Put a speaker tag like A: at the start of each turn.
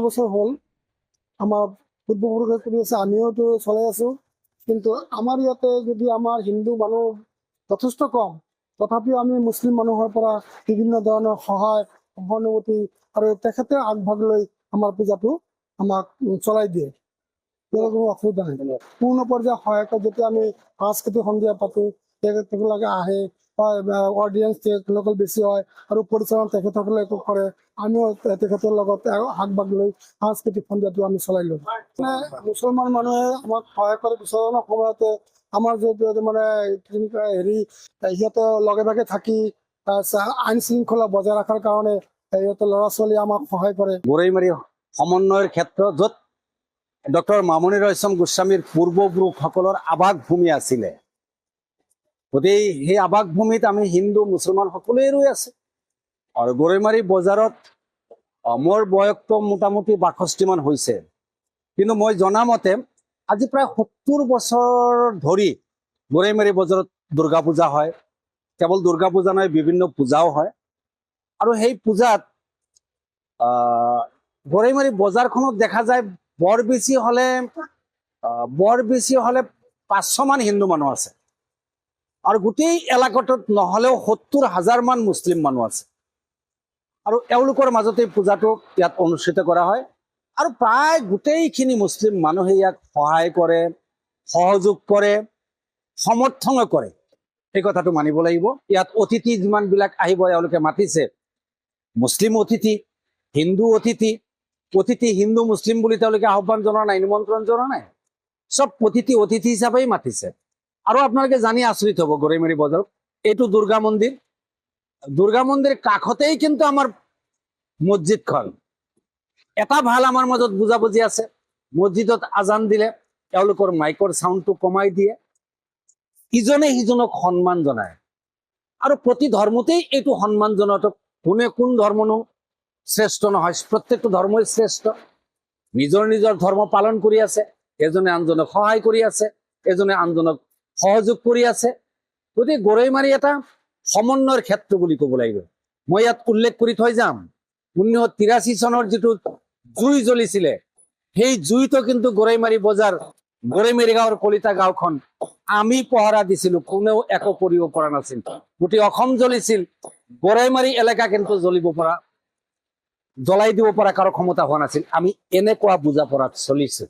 A: বছৰ হ'ল আমাৰ পূৰ্বপুৰুষে কৰি আছে, আমিওতো চলাই আছো। কিন্তু আমাৰ ইয়াতে যদি আমাৰ হিন্দু মানুহ যথেষ্ট কম, তথাপিও আমি মুছলিম মানুহৰ পৰা বিভিন্ন ধৰণৰ সহায় সহানুভূতি আৰু তেখেতে আগভাগ লৈ আমাৰ পূজাটো আমাক চলাই দিয়ে। কোনো অসুবিধা নাই। পূৰ্ণ পৰ্যায়ৰ সহায়ক যেতিয়া আমি সাংস্কৃতিক সন্ধিয়া পাতো, তেখেতসকলে আহে, অডিয়েঞ্চ তেখেতসকল বেছি হয় আৰু পৰিচালনা তেখেতসকলে কৰে। আমিও তেখেতৰ লগত আগভাগ লৈ সাংস্কৃতিক সন্ধিয়াটো আমি চলাই লওঁ। মানে মুছলমান মানুহে আমাক সহায় কৰে বিচৰণৰ সময়তে। আমাৰ যিহেতু মানে সিহঁতে লগে ভাগে থাকি আইন শৃংখলা বজাই ৰখাৰ কাৰণে সিহঁতে ল'ৰা ছোৱালীয়ে আমাক সহায় কৰে।
B: গৰৈমাৰী সমন্বয়ৰ ক্ষেত্ৰ য'ত ডক্টৰ মামণি ৰয়ছম গোস্বামীৰ পূৰ্বপুৰুষসকলৰ আৱাস ভূমি আছিলে, গতিকে সেই আৱাস ভূমিত আমি হিন্দু মুছলমান সকলোৱে ৰৈ আছে। আৰু গৰৈমাৰী বজাৰত মোৰ বয়সটো মোটামুটি ৬২ মান হৈছে, কিন্তু মই জনামতে আজি প্ৰায় ৭০ বছৰ ধৰি গৰৈমাৰী বজাৰত দুৰ্গা পূজা হয়। কেৱল দুৰ্গা পূজা নহয়, বিভিন্ন পূজাও হয়। আৰু সেই পূজাত গৰৈমাৰী বজাৰখনত দেখা যায় বৰ বেছি হলে ৫০০ মান হিন্দু মানুহ আছে, আৰু গোটেই এলেকাটোত নহলেও ৭০,০০০ মান মুছলিম মানুহ আছে। আৰু এওঁলোকৰ মাজতে পূজাটো ইয়াত অনুষ্ঠিত কৰা হয়। আৰু প্ৰায় গোটেইখিনি মুছলিম মানুহে ইয়াক সহায় কৰে, সহযোগ কৰে, সমৰ্থনো কৰে। এই কথাটো মানিব লাগিব। ইয়াত অতিথি যিমানবিলাক আহিব এওঁলোকে মাতিছে, মুছলিম অতিথি, হিন্দু অতিথি, হিন্দু মুছলিম বুলি তেওঁলোকে আহ্বান জনোৱা নাই, নিমন্ত্ৰণ জনোৱা নাই, চব অতিথি হিচাপেই মাতিছে। আৰু আপোনালোকে জানি আচৰিত হ'ব, গৰৈমাৰী বজাৰত এইটো দুৰ্গা মন্দিৰ, কাষতেই কিন্তু আমাৰ মছজিদখন। এটা ভাল আমাৰ মাজত বুজাবুজি আছে, মছজিদত আজান দিলে এওঁলোকৰ মাইকৰ চাউণ্ডটো কমাই দিয়ে, ইজনে সিজনক সন্মান জনায়। আৰু প্ৰতি ধৰ্মতেই এইটো সন্মান জনোৱাটো, কোন ধৰ্মনো শ্ৰেষ্ঠ নহয়, প্ৰত্যেকটো ধৰ্মই শ্ৰেষ্ঠ। নিজৰ নিজৰ ধৰ্ম পালন কৰি আছে, এজনে আনজনক সহায় কৰি আছে, এজনে আনজনক সহযোগ কৰি আছে। গতিকে গৰৈমাৰী এটা সমন্বয়ৰ ক্ষেত্ৰ বুলি ক'ব লাগিব। মই ইয়াত উল্লেখ কৰি থৈ যাম, 1983 চনৰ যিটো জুই জ্বলিছিলে, সেই জুইটো কিন্তু গৰৈমাৰী বজাৰ, গৰৈমাৰী গাঁৱৰ কলিতা গাঁওখন আমি পহৰা দিছিলো, কোনেও একো কৰিব পৰা নাছিল। গোটেই অসম জ্বলিছিল, গৰৈমাৰী এলেকা কিন্তু জ্বলাই দিব পৰা কাৰো ক্ষমতা হোৱা নাছিল। আমি এনেকুৱা বুজা পৰাত চলিছো।